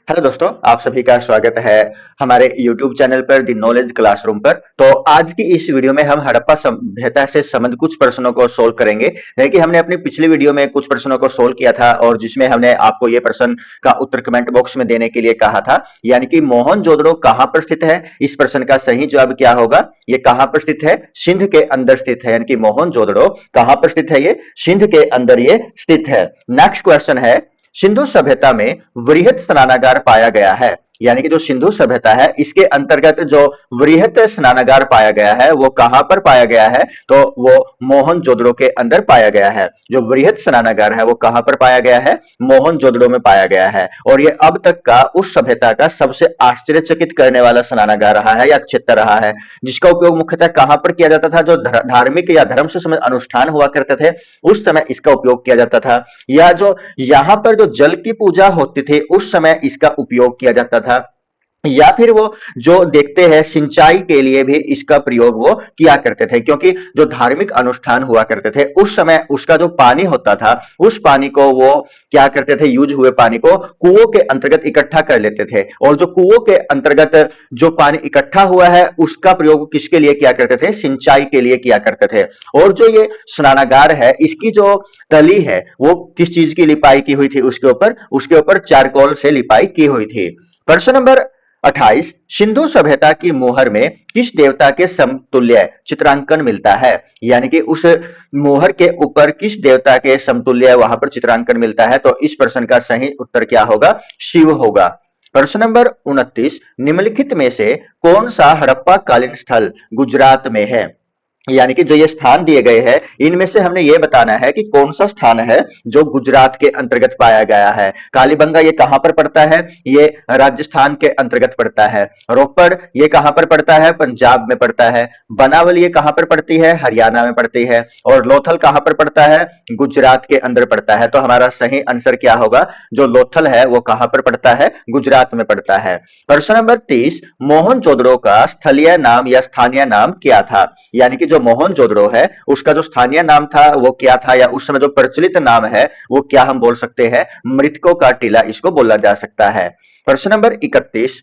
Hello दोस्तों, आप सभी का स्वागत है हमारे YouTube चैनल पर दी नॉलेज क्लासरूम पर। तो आज की इस वीडियो में हम हड़प्पा सभ्यता से संबंधित कुछ प्रश्नों को सोल्व करेंगे। जैसे कि हमने अपनी पिछली वीडियो में कुछ प्रश्नों को सोल्व किया था और जिसमें हमने आपको ये प्रश्न का उत्तर कमेंट बॉक्स में देने के लिए कहा था, यानी कि मोहनजोदड़ो कहाँ पर स्थित है। इस प्रश्न का सही जवाब क्या होगा? ये कहाँ पर स्थित है? सिंध के अंदर स्थित है, यानी कि मोहनजोदड़ो कहाँ पर स्थित है? ये सिंध के अंदर ये स्थित है। नेक्स्ट क्वेश्चन है, सिंधु सभ्यता में वृहत स्नानागार पाया गया है, यानी कि जो सिंधु सभ्यता है इसके अंतर्गत जो वृहत स्नानागार पाया गया है वो कहां पर पाया गया है? तो वो मोहनजोदड़ो के अंदर पाया गया है। जो वृहत स्नानागार है वो कहां पर पाया गया है? मोहनजोदड़ो में पाया गया है। और ये अब तक का उस सभ्यता का सबसे आश्चर्यचकित करने वाला स्नानागार रहा है या क्षेत्र रहा है, जिसका उपयोग मुख्यतः कहां पर किया जाता था? जो धार्मिक या धर्म से संबंधित अनुष्ठान हुआ करते थे उस समय इसका उपयोग किया जाता था, या जो यहां पर जो जल की पूजा होती थी उस समय इसका उपयोग किया जाता था, या फिर वो जो देखते हैं सिंचाई के लिए भी इसका प्रयोग वो किया करते थे, क्योंकि जो धार्मिक अनुष्ठान हुआ करते थे उस समय उसका जो पानी होता था उस पानी को वो क्या करते थे? यूज हुए पानी को कुओं के अंतर्गत इकट्ठा कर लेते थे, और जो कुओं के अंतर्गत जो पानी इकट्ठा हुआ है उसका प्रयोग किसके लिए किया करते थे? सिंचाई के लिए किया करते थे। और जो ये स्नानागार है इसकी जो तली है वो किस चीज की लिपाई की हुई थी? उसके ऊपर चारकोल से लिपाई की हुई थी। प्रश्न नंबर 28, सिंधु सभ्यता की मोहर में किस देवता के समतुल्य चित्रांकन मिलता है? यानी कि उस मोहर के ऊपर किस देवता के समतुल्य वहां पर चित्रांकन मिलता है? तो इस प्रश्न का सही उत्तर क्या होगा? शिव होगा। प्रश्न नंबर 29, निम्नलिखित में से कौन सा हड़प्पा कालीन स्थल गुजरात में है? यानी कि जो ये स्थान दिए गए हैं इनमें से हमने ये बताना है कि कौन सा स्थान है जो गुजरात के अंतर्गत पाया गया है। कालीबंगा ये कहां पर पड़ता है? ये राजस्थान के अंतर्गत पड़ता है। रोपड़ ये कहां पर पड़ता है? पंजाब में पड़ता है। बनावल ये कहां पर पड़ती है? हरियाणा में पड़ती है। और लोथल कहां पर पड़ता है? गुजरात के अंदर पड़ता है। तो हमारा सही आंसर क्या होगा? जो लोथल है वो कहां पर पड़ता है? गुजरात में पड़ता है। प्रश्न नंबर 30, मोहनजोदड़ो का स्थलीय नाम या स्थानीय नाम क्या था? यानी कि जो मोहनजोदड़ो है उसका जो स्थानीय नाम था वो क्या था, या उस समय जो प्रचलित नाम है वो क्या हम बोल सकते हैं? मृतकों का टीला इसको बोला जा सकता है। प्रश्न नंबर 31,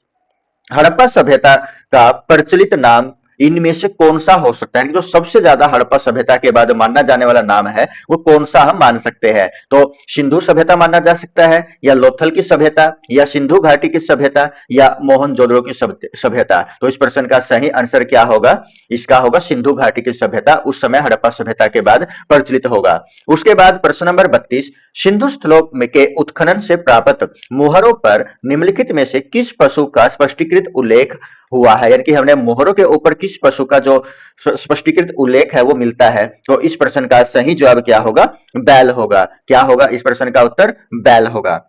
हड़प्पा सभ्यता का प्रचलित नाम इनमें से कौन सा हो सकता है? जो सबसे ज्यादा हड़प्पा सभ्यता के बाद माना जाने वाला नाम है वो कौन सा हम मान सकते हैं? तो सिंधु सभ्यता माना जा सकता है, या लोथल की सभ्यता, या सिंधु घाटी की सभ्यता, या मोहनजोदड़ो की सभ्यता। तो इस प्रश्न का सही आंसर क्या होगा? इसका होगा सिंधु घाटी की सभ्यता उस समय हड़प्पा सभ्यता के बाद प्रचलित होगा। उसके बाद प्रश्न नंबर 32, सिंधु स्थलों में के उत्खनन से प्राप्त मुहरों पर निम्नलिखित में से किस पशु का स्पष्टीकृत उल्लेख हुआ है? यानी कि हमने मोहरों के ऊपर किस पशु का जो स्पष्टीकृत उल्लेख है वो मिलता है? तो इस प्रश्न का सही जवाब क्या होगा? बैल होगा। क्या होगा इस प्रश्न का उत्तर? बैल होगा।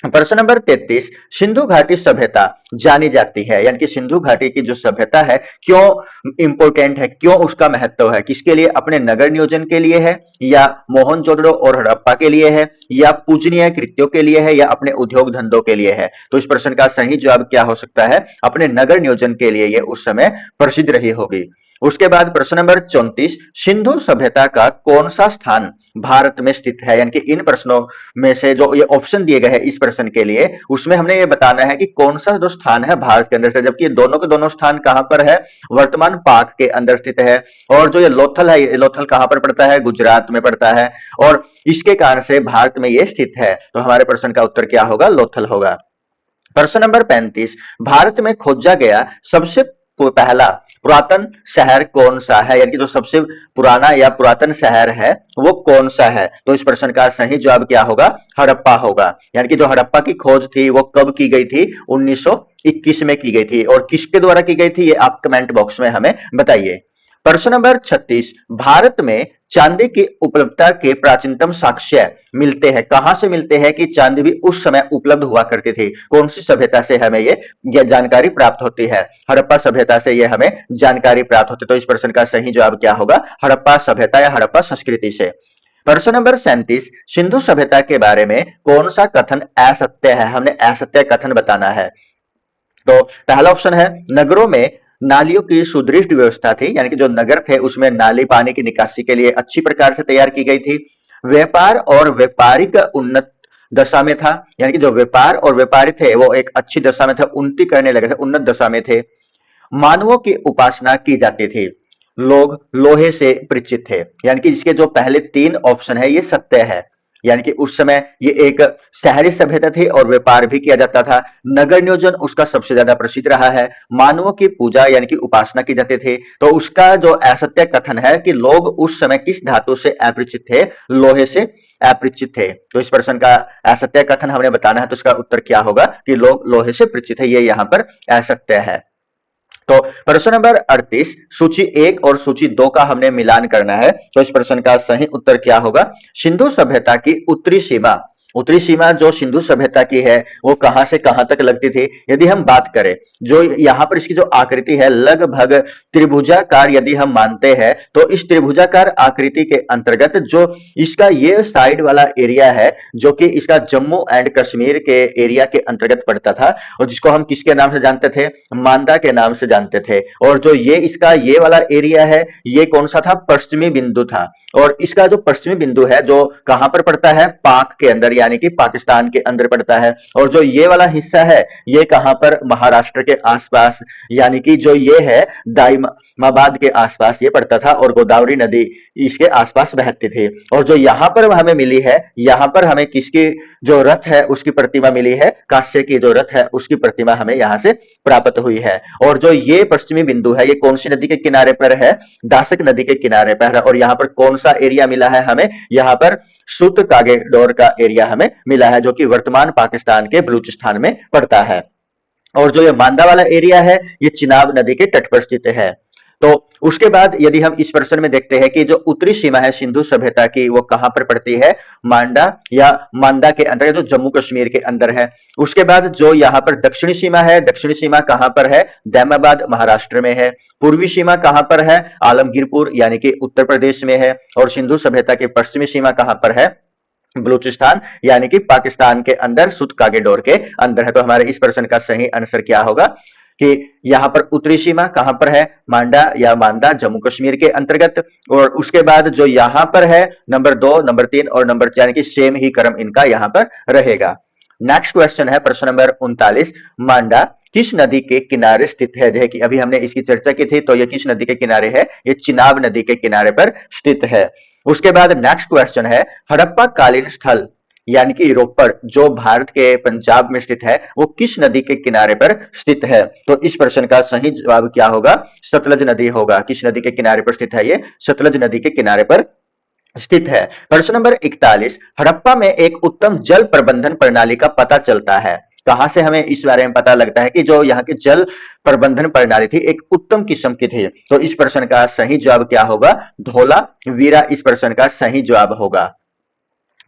प्रश्न नंबर 33, सिंधु घाटी सभ्यता जानी जाती है, यानी कि सिंधु घाटी की जो सभ्यता है क्यों इंपोर्टेंट है, क्यों उसका महत्व है? किसके लिए? अपने नगर नियोजन के लिए है, या मोहनजोदड़ो और हड़प्पा के लिए है, या पूजनीय कृत्यों के लिए है, या अपने उद्योग धंधों के लिए है? तो इस प्रश्न का सही जवाब क्या हो सकता है? अपने नगर नियोजन के लिए ये उस समय प्रसिद्ध रही होगी। उसके बाद प्रश्न नंबर 34, सिंधु सभ्यता का कौन सा स्थान भारत में स्थित है? यानी कि इन प्रश्नों में से जो ये ऑप्शन दिए गए हैं इस प्रश्न के लिए उसमें हमने ये बताना है कि कौन सा जो स्थान है भारत के अंदर से, जबकि दोनों के दोनों स्थान कहां पर है? वर्तमान पाक के अंदर स्थित है। और जो ये लोथल है, ये लोथल कहां पर पड़ता है? गुजरात में पड़ता है, और इसके कारण से भारत में ये स्थित है। तो हमारे प्रश्न का उत्तर क्या होगा? लोथल होगा। प्रश्न नंबर 35, भारत में खोजा गया सबसे पहला पुरातन शहर कौन सा है? यानी कि जो सबसे पुराना या पुरातन शहर है वो कौन सा है? तो इस प्रश्न का सही जवाब क्या होगा? हड़प्पा होगा। यानी कि जो हड़प्पा की खोज थी वो कब की गई थी? 1921 में की गई थी। और किसके द्वारा की गई थी ये आप कमेंट बॉक्स में हमें बताइए। प्रश्न नंबर 36, भारत में चांदी की उपलब्धता के प्राचीनतम साक्ष्य मिलते हैं? कहां से मिलते हैं कि चांदी भी उस समय उपलब्ध हुआ करती थी? कौन सी सभ्यता से हमें ये जानकारी प्राप्त होती है? हड़प्पा सभ्यता से ये हमें जानकारी प्राप्त होती है। तो इस प्रश्न का सही जवाब क्या होगा? हड़प्पा सभ्यता या हड़प्पा संस्कृति से। प्रश्न नंबर 37, सिंधु सभ्यता के बारे में कौन सा कथन असत्य है? हमने असत्य कथन बताना है। तो पहला ऑप्शन है, नगरों में नालियों की सुदृढ़ व्यवस्था थी, यानी कि जो नगर थे उसमें नाली पानी की निकासी के लिए अच्छी प्रकार से तैयार की गई थी। व्यापार और व्यापारिक उन्नत दशा में था, यानी कि जो व्यापार और व्यापारी थे वो एक अच्छी दशा में थे, उन्नति करने लगे थे, उन्नत दशा में थे। मानवों की उपासना की जाती थी, लोग लोहे से परिचित थे। यानी कि इसके जो पहले तीन ऑप्शन है ये सत्य है। यानी कि उस समय ये एक शहरी सभ्यता थी और व्यापार भी किया जाता था। नगर नियोजन उसका सबसे ज्यादा प्रसिद्ध रहा है। मानवों की पूजा यानी कि उपासना की जाती थी। तो उसका जो असत्य कथन है कि लोग उस समय किस धातु से अपरिचित थे, लोहे से अपरिचित थे। तो इस प्रश्न का असत्य कथन हमने बताना है, तो इसका उत्तर क्या होगा कि लोग लोहे से परिचित है, ये यहाँ पर असत्य है। तो प्रश्न नंबर 38, सूची 1 और सूची 2 का हमने मिलान करना है। तो इस प्रश्न का सही उत्तर क्या होगा? सिंधु सभ्यता की उत्तरी सीमा जो सिंधु सभ्यता की है वो कहां से कहां तक लगती थी? यदि हम बात करें, जो यहाँ पर इसकी जो आकृति है लगभग त्रिभुजाकार यदि हम मानते हैं, तो इस त्रिभुजाकार आकृति के अंतर्गत जो इसका ये साइड वाला एरिया है, जो कि इसका जम्मू एंड कश्मीर के एरिया के अंतर्गत पड़ता था, और जिसको हम किसके नाम से जानते थे? मांदा के नाम से जानते थे। और जो ये इसका ये वाला एरिया है, ये कौन सा था? पश्चिमी बिंदु था। और इसका जो पश्चिमी बिंदु है जो कहां पर पड़ता है? पाक के अंदर, यानी कि पाकिस्तान के अंदर पड़ता है। और जो ये वाला हिस्सा है ये कहां पर? महाराष्ट्र के आसपास, यानी कि जो ये है दाइमाबाद के आसपास ये पड़ता था, और गोदावरी नदी इसके आसपास बहती थी। और जो यहां पर हमें मिली है, यहां पर हमें किसकी जो रथ है उसकी प्रतिमा मिली है? कांस्य की जो रथ है उसकी प्रतिमा हमें यहां से प्राप्त हुई है। और जो ये पश्चिमी बिंदु है ये कौन सी नदी के किनारे पर है? दासक नदी के किनारे पर है। और यहाँ पर कौन सा एरिया मिला है हमें? यहाँ पर सुत कागेडोर का एरिया हमें मिला है, जो कि वर्तमान पाकिस्तान के बलूचिस्तान में पड़ता है। और जो ये मांदा वाला एरिया है ये चिनाब नदी के तट पर स्थित है। तो उसके बाद यदि हम इस प्रश्न में देखते हैं कि जो उत्तरी सीमा है सिंधु सभ्यता की वो कहां पर पड़ती है? मांडा या मांदा के अंदर, जो जम्मू कश्मीर के अंदर है। उसके बाद जो यहाँ पर दक्षिणी सीमा है, दक्षिणी सीमा कहां पर है? दैमाबाद महाराष्ट्र में है। पूर्वी सीमा कहां पर है? आलमगीरपुर यानी कि उत्तर प्रदेश में है। और सिंधु सभ्यता की पश्चिमी सीमा कहां पर है? बलूचिस्तान यानी कि पाकिस्तान के अंदर, सुत कागेडोर के अंदर है। तो हमारे इस प्रश्न का सही आंसर क्या होगा कि यहां पर उत्तरी सीमा कहां पर है? मांडा या मांदा जम्मू कश्मीर के अंतर्गत। और उसके बाद जो यहां पर है नंबर 2, नंबर 3 और नंबर 4, यानी कि सेम ही क्रम इनका यहां पर रहेगा। नेक्स्ट क्वेश्चन है प्रश्न नंबर 39, मांडा किस नदी के किनारे स्थित है? जैसे कि अभी हमने इसकी चर्चा की थी, तो ये किस नदी के किनारे है? ये चिनाब नदी के किनारे पर स्थित है। उसके बाद नेक्स्ट क्वेश्चन है, हड़प्पा कालीन स्थल यानी कि रोपड़ जो भारत के पंजाब में स्थित है वो किस नदी के किनारे पर स्थित है? तो इस प्रश्न का सही जवाब क्या होगा? सतलज नदी होगा। किस नदी के किनारे पर स्थित है? ये सतलज नदी के किनारे पर स्थित है। प्रश्न नंबर 41, हड़प्पा में एक उत्तम जल प्रबंधन प्रणाली का पता चलता है। कहां से हमें इस बारे में पता लगता है कि जो यहाँ की जल प्रबंधन प्रणाली थी एक उत्तम किस्म की थी? तो इस प्रश्न का सही जवाब क्या होगा? धोलावीरा इस प्रश्न का सही जवाब होगा।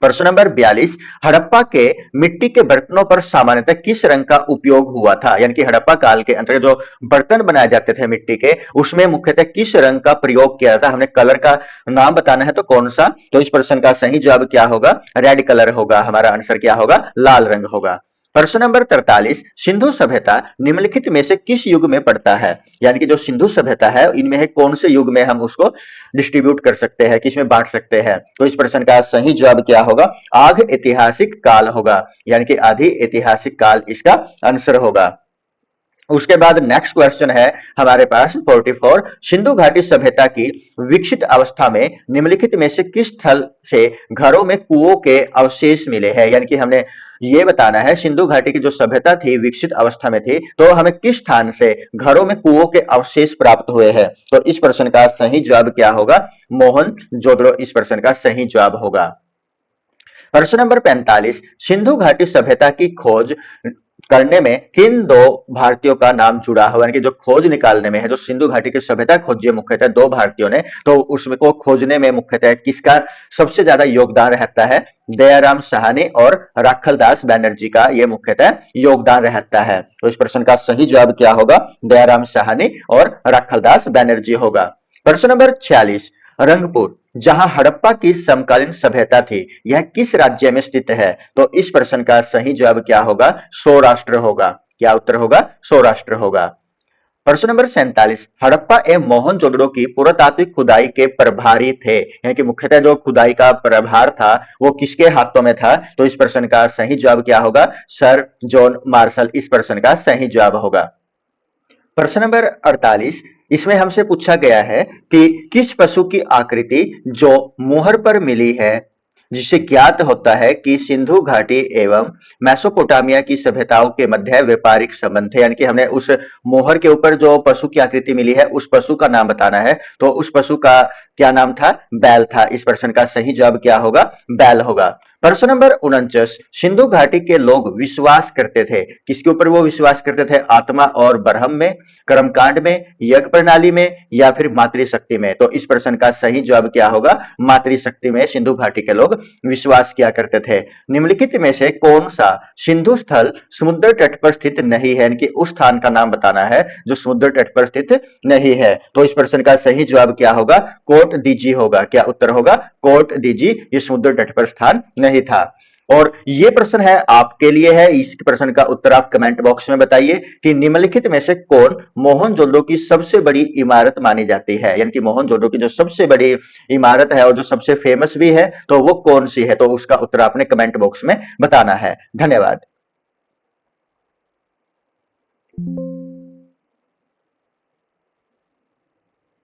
प्रश्न नंबर 42, हड़प्पा के मिट्टी के बर्तनों पर सामान्यतः किस रंग का उपयोग हुआ था? यानी कि हड़प्पा काल के अंतर्गत जो बर्तन बनाए जाते थे मिट्टी के, उसमें मुख्यतः किस रंग का प्रयोग किया जाता? हमने कलर का नाम बताना है, तो कौन सा? तो इस प्रश्न का सही जवाब क्या होगा? रेड कलर होगा। हमारा आंसर क्या होगा? लाल रंग होगा। प्रश्न नंबर 43, सिंधु सभ्यता निम्नलिखित में से किस युग में पड़ता है? यानी कि जो सिंधु सभ्यता है इनमें है कौन से युग में हम उसको डिस्ट्रीब्यूट कर सकते हैं, किस में बांट सकते हैं? तो इस प्रश्न का सही जवाब क्या होगा? आध ऐतिहासिक काल होगा, यानी कि आधि ऐतिहासिक काल इसका आंसर होगा। उसके बाद नेक्स्ट क्वेश्चन है हमारे पास 44, सिंधु घाटी सभ्यता की विकसित अवस्था में निम्नलिखित में से किस स्थल से घरों में कुओं के अवशेष मिले हैं? यानी कि हमने ये बताना है सिंधु घाटी की जो सभ्यता थी विकसित अवस्था में थी, तो हमें किस स्थान से घरों में कुओं के अवशेष प्राप्त हुए हैं? तो इस प्रश्न का सही जवाब क्या होगा? मोहनजोदड़ो इस प्रश्न का सही जवाब होगा। प्रश्न नंबर 45, सिंधु घाटी सभ्यता की खोज करने में किन दो भारतीयों का नाम जुड़ा हुआ? यानी कि जो खोज निकालने में है, जो सिंधु घाटी की सभ्यता खोजी है मुख्यतः दो भारतीयों ने, तो उसमें को खोजने में मुख्यतः किसका सबसे ज्यादा योगदान रहता है? दयाराम साहनी और राखलदास बैनर्जी का ये मुख्यतः योगदान रहता है। तो इस प्रश्न का सही जवाब क्या होगा? दयाराम साहनी और राखलदास बैनर्जी होगा। प्रश्न नंबर 46, रंगपुर जहां हड़प्पा की समकालीन सभ्यता थी यह किस राज्य में स्थित है? तो इस प्रश्न का सही जवाब क्या होगा? सौराष्ट्र होगा। क्या उत्तर होगा? सौराष्ट्र होगा। प्रश्न नंबर 47, हड़प्पा एवं मोहनजोदड़ो की पुरातात्विक खुदाई के प्रभारी थे, यानी कि मुख्यतः जो खुदाई का प्रभार था वो किसके हाथों में था? तो इस प्रश्न का सही जवाब क्या होगा? सर जॉन मार्शल इस प्रश्न का सही जवाब होगा। प्रश्न नंबर 48, इसमें हमसे पूछा गया है कि किस पशु की आकृति जो मोहर पर मिली है, जिससे ज्ञात होता है कि सिंधु घाटी एवं मेसोपोटामिया की सभ्यताओं के मध्य व्यापारिक संबंध थे, यानी कि हमने उस मोहर के ऊपर जो पशु की आकृति मिली है उस पशु का नाम बताना है, तो उस पशु का क्या नाम था? बैल था। इस प्रश्न का सही जवाब क्या होगा? बैल होगा। प्रश्न नंबर 49, सिंधु घाटी के लोग विश्वास करते थे, किसके ऊपर वो विश्वास करते थे? आत्मा और ब्रह्म में, कर्मकांड में, यज्ञ प्रणाली में या फिर मातृशक्ति में? तो इस प्रश्न का सही जवाब क्या होगा? मातृशक्ति में सिंधु घाटी के लोग विश्वास किया करते थे। निम्नलिखित में से कौन सा सिंधु स्थल समुद्र तट पर स्थित नहीं है, यानी कि उस स्थान का नाम बताना है जो समुद्र तट पर स्थित नहीं है। तो इस प्रश्न का सही जवाब क्या होगा? कोट दीजी होगा। क्या उत्तर होगा? कोट दीजी, ये समुद्र तट पर स्थान नहीं था। और ये प्रश्न है आपके लिए है, इस प्रश्न का उत्तर आप कमेंट बॉक्स में बताइए कि निम्नलिखित में से कौन मोहनजोदड़ो की सबसे बड़ी इमारत मानी जाती है, यानी कि मोहनजोदड़ो की जो सबसे बड़ी इमारत है और जो सबसे फेमस भी है तो वो कौन सी है? तो उसका उत्तर आपने कमेंट बॉक्स में बताना है। धन्यवाद।